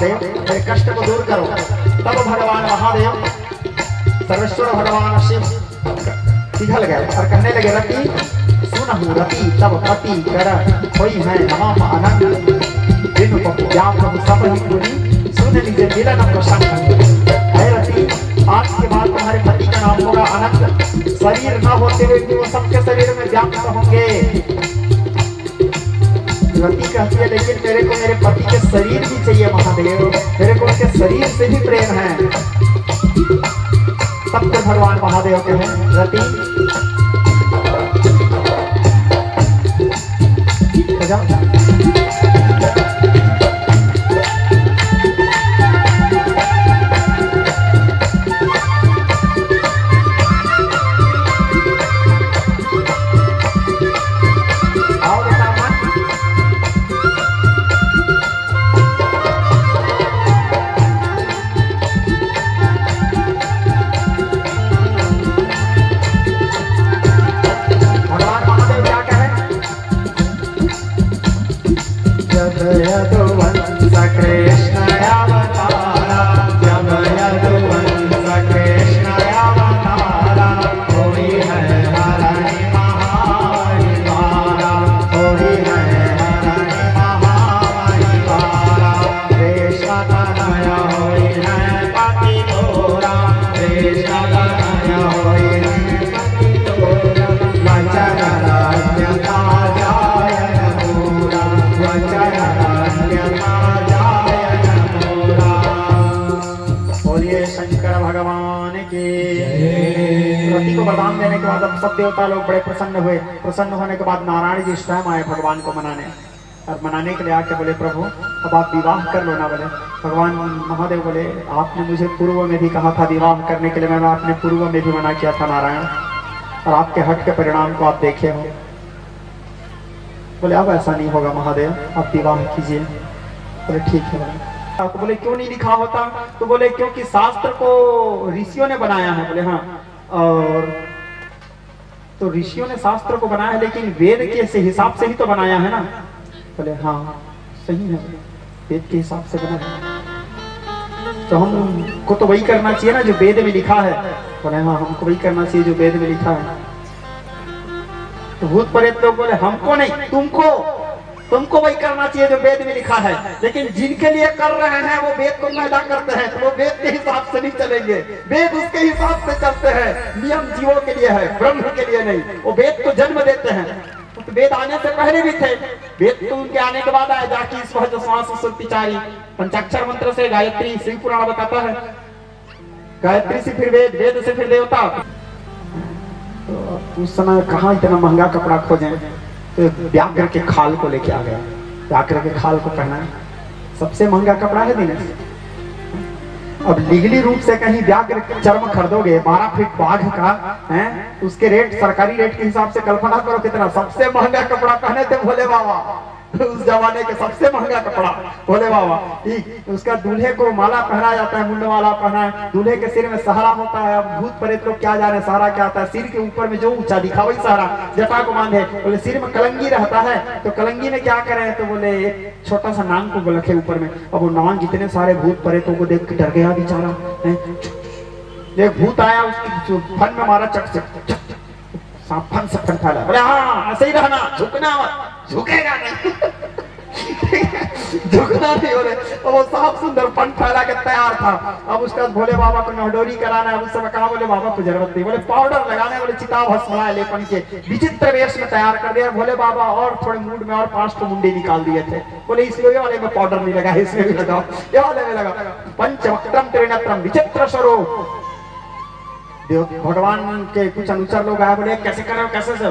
महादेव मेरे कष्ट को दूर करो। तब भगवान महादेव सर्वेश्वर भगवान शिव पिघल गए और कहने लगे रति सुनहु रति तब पति कर होई है नमः अनंत बिनु पपुजा प्रभु सब ही पुनी सुन लीजिए मिलन प्रसन्न है रति। आज के बाद तुम्हारे पति का नाम होगा अनंत। शरीर न होते हुए भी वो सबके शरीर में व्याप्त होंगे। रति कहती है लेकिन मेरे को मेरे पति के शरीर भी चाहिए महादेव, मेरे को उनके शरीर से भी प्रेम है। तब तो भगवान महादेव के हैं रति वरदान देने के बाद अब सब देवता लोग बड़े प्रसन्न हुए। प्रसन्न होने के बाद नारायण जी स्वयं आए भगवान को मनाने और मनाने के लिए आके बोले प्रभु अब आप विवाह कर लो ना। बोले भगवान महादेव बोले आपने मुझे पूर्व में भी कहा था विवाह करने के लिए, मैंने आपने पूर्व में भी मना किया था नारायण, और आपके हट के परिणाम को आप देखे हो। बोले अब ऐसा नहीं होगा महादेव, आप विवाह कीजिए। बोले ठीक है। बोले बोले क्यों नहीं लिखा होता? तो बोले क्योंकि शास्त्र को ऋषियों ने बनाया है। बोले हाँ, और तो ऋषियों ने शास्त्र को बनाया है लेकिन वेद के हिसाब से ही तो बनाया है ना। बोले हाँ सही है, वेद के हिसाब से बनाया है तो हमको तो वही करना चाहिए ना जो वेद में लिखा है। बोले हाँ हमको वही करना चाहिए जो वेद में लिखा है। तो भूत प्रेत लोग बोले हमको नहीं तुमको वही करना चाहिए जो वेद में लिखा है, लेकिन जिनके लिए कर रहे हैं वो वेद को मैदा करते हैं तो वो वेद के हिसाब से नहीं चलेंगे। वेद उसके हिसाब से चलते हैं, नियम जीवों के लिए है, ब्रह्म के लिए नहीं। वो वेद को जन्म देते हैं। तो वेद आने से पहले भी थे, वेद तो उनके आने के बाद आया। जाके इस वजह श्वास सुरपिचारी पंचाक्षर मंत्र से गायत्री शिव पुराण बताता है, गायत्री से फिर वेद, वेद से फिर देवता। तो उस समय कहाँ इतना महंगा कपड़ा खोजे, तो व्याघ्र के खाल को लेके आ गया। व्याघ्र के खाल को पहना सबसे महंगा कपड़ा है दिनेश। अब लीगली रूप से कहीं व्याघ्र चर्म खरीदोगे 12 फीट बाघ का है, उसके रेट सरकारी रेट के हिसाब से कल्पना करो कितना। सबसे महंगा कपड़ा पहने थे भोले बाबा उस जमाने के, सबसे महंगा कपड़ा भोले बाबा। ठीक, उसका दूल्हे को माला पहना जाता है, मुंड माला पहना है, दूल्हे के सिर में सहारा होता है। अब भूत प्रेत लोग क्या जाने सहारा क्या होता है, सिर के ऊपर में जो ऊंचा दिखा वही सहारा, जटा को बांधे। बोले सिर में कलंगी रहता है, तो कलंगी में क्या करें, तो बोले एक छोटा सा नांग को रखे ऊपर में। अब वो नांग इतने सारे भूत प्रेतों को देख के डर गया बेचारा। एक भूत आया, उसकी फन में मारा, चक चक फन से फन फैला। बोले हाँ ऐसे ही रहना, झुकना झुकेगा नहीं झुकना नहीं। बोले वो साफ सुंदर फन फैला के तैयार था। अब उसका भोले बाबा को नहडोरी कराना है। उस समय कहा बोले बाबा को जरूरत नहीं, बोले पाउडर लगाना है, बोले चिता भस्म लेपन के विचित्र वेश में तैयार कर दिया भोले बाबा। और थोड़े मूड में और 5 तो मुंडे निकाल दिए थे। बोले इसलिए वाले में पाउडर नहीं लगा, इसमें भी लगाओ, ये वाले में लगा। पंचवक्त्रम त्रिनेत्रम विचित्र स्वरूप। भगवान के कुछ अनुचर लोग आए, बोले कैसे कर रहे हो, कैसे से?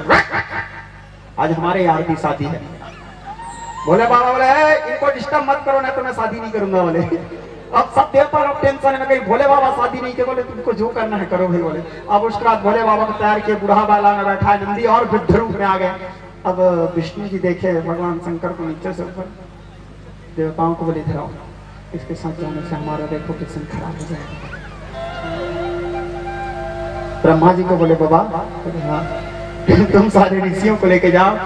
आज हमारे यार की शादी है। बोले बाबा बोले इनको डिस्टर्ब मत करो, नहीं तो मैं शादी नहीं करूंगा। बोले अब सब देवता लोग टेंशन में, कहीं भोले बाबा शादी नहीं किए। बोले तुमको जो करना है करो भाई। बोले अब उसके बाद भोले बाबा को तैयार किए, बूढ़ा बाला में बैठा है, नंदी और वृद्ध रूप में आ गए। अब विष्णु जी देखे भगवान शंकर को नीचे से ऊपर, देवताओं को बोले इधर आओ, इसके साथ जाने से हमारा देखो किसन खराब हो जाएगा। ब्रह्मा जी को बोले बाबा, हाँ तुम सारे ऋषियों को लेके जाओ,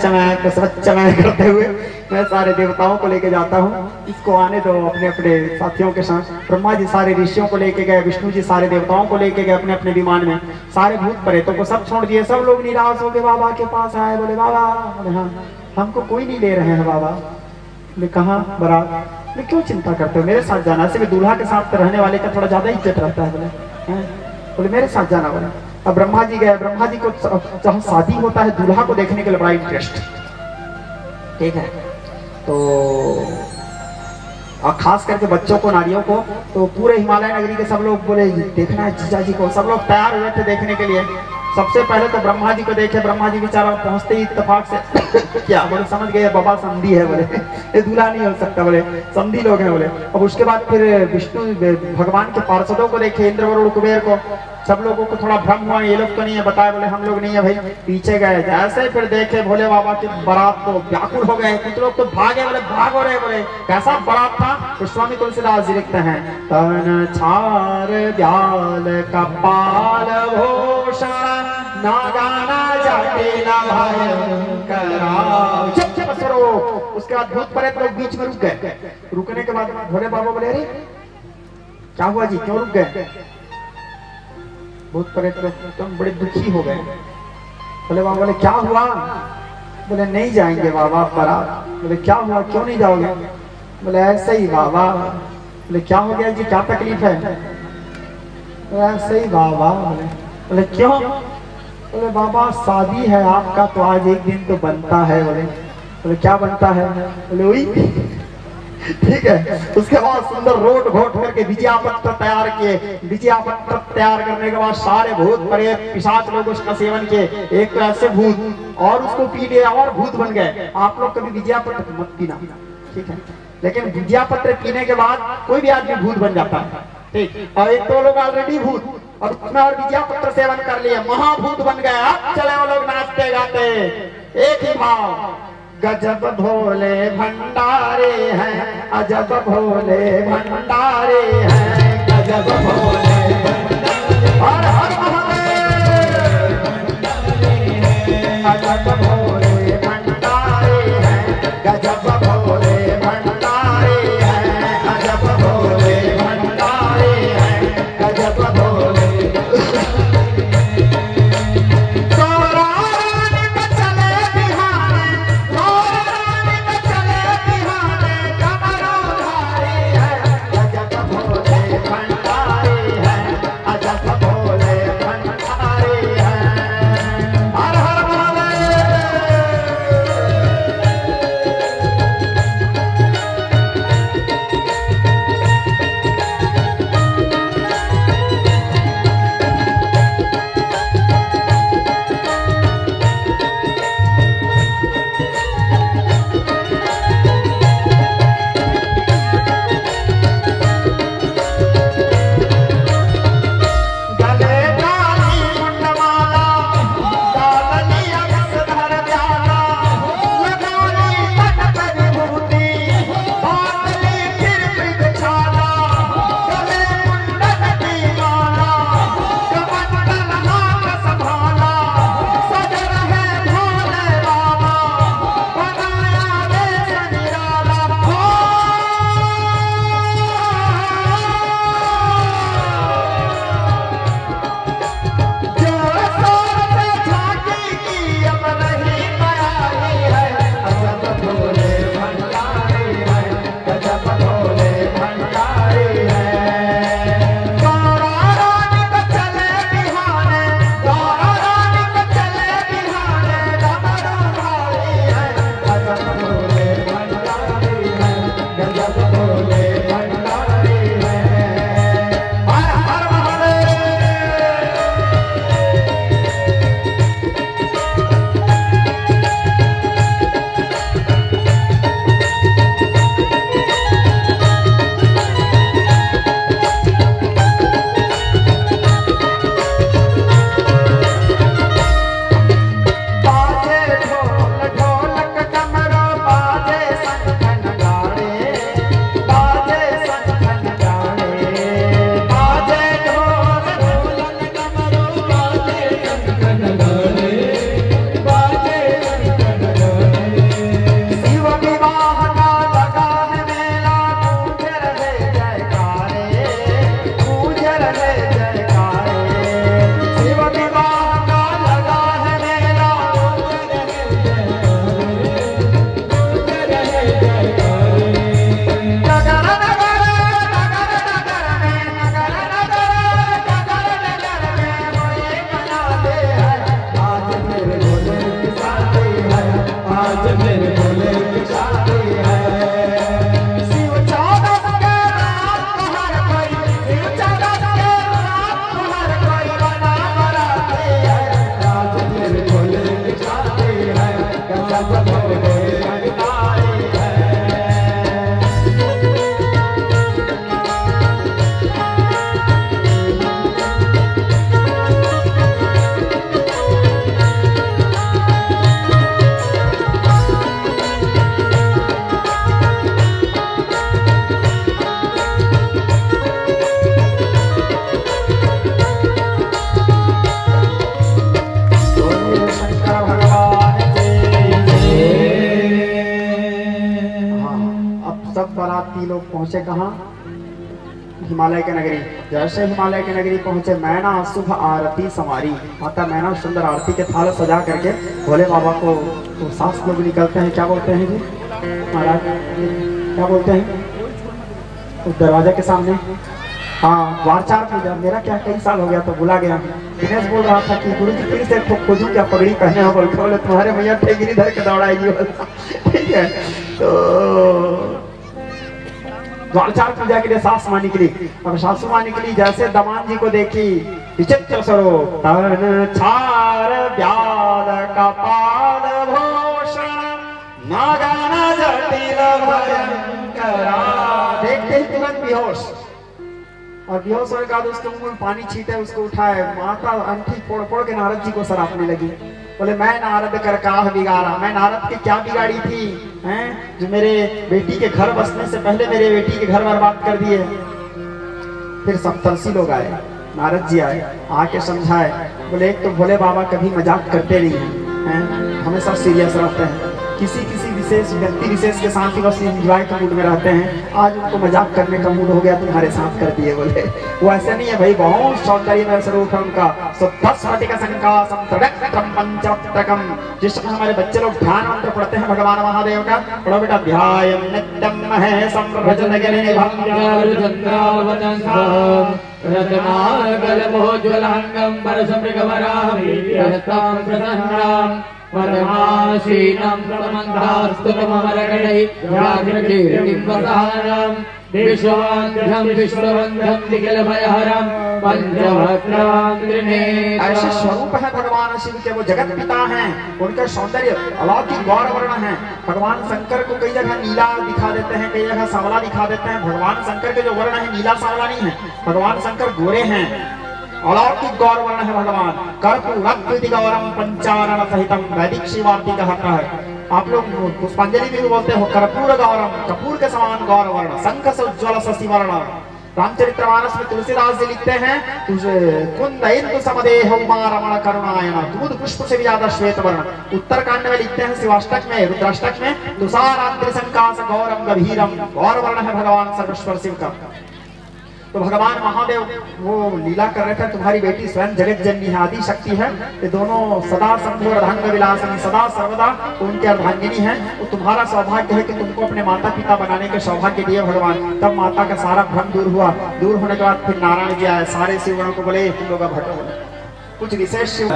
चमय करते हुए मैं सारे देवताओं को लेके जाता हूँ, इसको आने दो अपने अपने साथियों के साथ। ब्रह्मा जी सारे ऋषियों को लेके गए, विष्णु जी सारे देवताओं को लेके गए अपने अपने विमान में, सारे भूत प्रेतों को सब छोड़ दिए। सब लोग निराश हो के बाबा के पास आए, बोले बाबा, बोले हाँ हमको कोई नहीं ले रहे हैं बाबा। बोले कहाँ बारात? बोले क्यों चिंता करते हो, मेरे साथ जाना। ऐसे भी दूल्हा के साथ रहने वाले का थोड़ा ज्यादा इज्जत रहता है। बोले मेरे साथ जाना। बोले अब ब्रह्मा जी गए। ब्रह्मा जी को जहाँ शादी होता है दूल्हा को देखने के लिए बड़ा इंटरेस्ट, ठीक है। तो और खास करके बच्चों को, नारियों को, तो पूरे हिमालय नगरी के सब लोग बोले देखना है जीजा जी को। सब लोग तैयार हुए थे देखने के लिए। सबसे पहले तो ब्रह्मा जी को देखे। ब्रह्मा जी बेचारा पहुंचते ही इत्तेफाक से क्या बोले, समझ गए बाबा समधी है, बोले ये दूल्हा नहीं हो सकता, बोले समधी लोग हैं बोले। अब उसके बाद फिर विष्णु भगवान के पार्षदों को देखे, इंद्र वरुण कुबेर को। सब लोगों को थोड़ा भ्रम हुआ, ये लोग तो नहीं है, बताए बोले हम लोग नहीं है भाई। पीछे गए, जैसे फिर देखे भोले बाबा की बारात तो व्याकुल हो गए। कुछ लोग तो भागे, बोले भागो रहे, बोले कैसा बारात था। तो स्वामी तुलसीदास जी लिखते हैं, तन छार ब्याल कपाल भूषण ना गाना जाते ना भयंकरा। चुप बस करो। उसके बाद भूत प्रेत लोग बीच में रुक गए। रुकने के बाद भोले बाबा बोले अरे क्या हुआ जी, क्यों रुक गए? भूत प्रेत लोग एकदम बड़े दुखी हो गए। बोले बाबा, बोले क्या हुआ? बोले नहीं जाएंगे बाबा बारात। बोले क्या हुआ, क्यों नहीं जाओगे? बोले ऐसे ही बाबा। बोले क्या हो गया जी, क्या तकलीफ है? बोले ऐसे ही बाबा। बोले क्यों? बोले बाबा शादी है आपका तो आज एक दिन तो बनता है। बोले क्या बनता है? बोले वही ठीक है। उसके बाद सुंदर रोट घोट करके विजया पत्र तैयार किए। विजया पत्र तैयार करने के बाद सारे भूत प्रेत पिशाच लोग उसका सेवन किए। एक तो ऐसे भूत और उसको पी लिए और भूत बन गए। आप लोग कभी विजया पत्र मत पीना, ठीक है, लेकिन विजया पत्र पीने के बाद कोई भी आदमी भूत बन जाता है, ठीक। और एक दो लोग ऑलरेडी भूत और उसमें और विजया पत्र सेवन कर लिए, महाभूत बन गए। अब चले वो लोग नाचते गाते एक ही भाव, गजब भोले भंडारे हैं, अजब भोले भंडारे हैं, गजब भोले हर हर महादेव, अजब भोले भंडारे हैं, गजब भोले भंडारे हैं, अजब भोले भंडारे हैं, गजब भोले। भंडारे हैं, जी लोग पहुंचे कहाँ, हिमालय के नगरी। जैसे हिमालय के नगरी पहुंचे, मैना शुभ आरती समारी, माता मैना सुंदर आरती के थाल सजा करके भोले बाबा को तो सास लोग निकलते हैं। क्या बोलते हैं जी महाराज, क्या बोलते हैं उस दरवाजे के सामने? हाँ, वारचार पूजा। मेरा क्या कई साल हो गया तो भुला गया। दिनेश बोल रहा था कि गुरु जी फिर से खोजूं क्या, पगड़ी पहने हो? बोले तुम्हारे भैया ठेगिरी धर के दौड़ाएगी। ठीक है, तो वारचार पूजा के लिए सास माँ निकली। अब सासू माँ निकली, जैसे दमान जी को देखी, विचित्र स्वरूप तन छार व्याल कपाल भूषण नागन जटिल भयंकरा। देखते ही तुरंत बेहोश, और बेहोश होने के बाद उसके मुंह में पानी छीटे, उसको उठाए। माता अंठी फोड़ फोड़ के नारद जी को सरापने लगी। बोले मैं नारद कर काह बिगाड़ा, मैं नारद की क्या बिगाड़ी थी हैं, जो मेरे बेटी के घर बसने से पहले मेरे बेटी के घर बर्बाद कर दिए। फिर सप्तर्षि लोग आए, नारद जी आए, आके समझाए। बोले एक तो भोले बाबा कभी मजाक करते नहीं हैं, हमेशा सीरियस रहते हैं। किसी किसी विशेष व्यक्ति विशेष के साथ ही बस एंजॉय के मूड में रहते हैं। आज उनको मजाक करने का मूड हो गया, तुम्हारे साथ कर दिए। बोले वो ऐसे नहीं है भाई, बहुत सौंदर्य में स्वरूप है उनका। जिस समय हमारे बच्चे लोग ध्यान मंत्र पढ़ते हैं भगवान महादेव का, पढ़ो बेटा, ध्यायं नित्यं महेशं रत्नाकल्पोज्ज्वलांगं परशमृगवराहं प्रसन्नां परमासीनं प्रमन्दास्तुतमरगणै व्याघ्रकीर्तिवसानं विश्ववन्ध्यं विश्ववन्ध्यं निखिलभयहरं पंचवक्त्रं त्रिनेत्रं। ऐसे स्वरूप है भगवान शिव के, वो जगत पिता हैं, उनका सौंदर्य अलौकिक गौर वर्ण है। भगवान शंकर को कई जगह नीला दिखा देते हैं, कई जगह सांवला दिखा देते हैं। भगवान शंकर के जो वर्ण है नीला सांवला नहीं है, भगवान शंकर गोरे हैं, अलौकिक गौर वर्ण है भगवान। कर्पूरकृति गौरम पंचानन सहितम, वैदिक शिवार्ती कहता है। आप लोग पुष्पांजलि में भी बोलते हो कर्पूर गौरम, कपूर के समान गौर वर्ण, शंख से उज्ज्वल शशि वर्ण। रामचरितमानस में तुलसीदास जी लिखते हैं, कुंद इंदु समदेह उमा रमण करुणायन, दूध पुष्प से भी ज्यादा श्वेत वर्ण। उत्तरकांड में लिखते हैं, शिवाष्टक में, रुद्राष्टक में, तुषाराद्रि संकाश गौरम गभीरम, गौर वर्ण है भगवान सर्वेश्वर शिव का। तो भगवान महादेव वो लीला कर रहे थे, तुम्हारी बेटी स्वयं जगत जननी है, आदि शक्ति है। ये दोनों सदा शंभु अर्धांग विलासनी, सदा सर्वदा उनके अर्धांगिनी है। वो तुम्हारा सौभाग्य है कि तुमको अपने माता पिता बनाने के सौभाग्य दिए भगवान। तब माता का सारा भ्रम दूर हुआ। दूर होने के बाद फिर नारायण जी आए, सारे शिवगणों को बोले तुम लोग भटो। कुछ विशेष शिव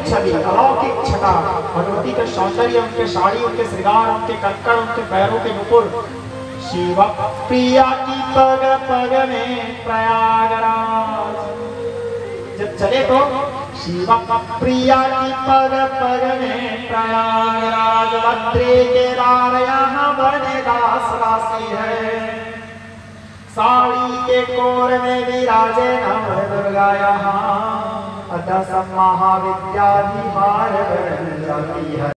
छवि, अलौकिक छटा, भगवती के सौंदर्य, उनके साड़ी, उनके श्रृंगार, उनके कंकड़, उनके पैरों के नुपुर। शिव प्रिया की पग पग में प्रयागराज, जब चले तो शिव प्रिया की पग पग में प्रयागराज। भद्रे के लाल यहाँ बने दास राशि है, साड़ी के कोर में विराजे नव दुर्गा यहाँ। अतः सब महाविद्या विहार बन जाती है।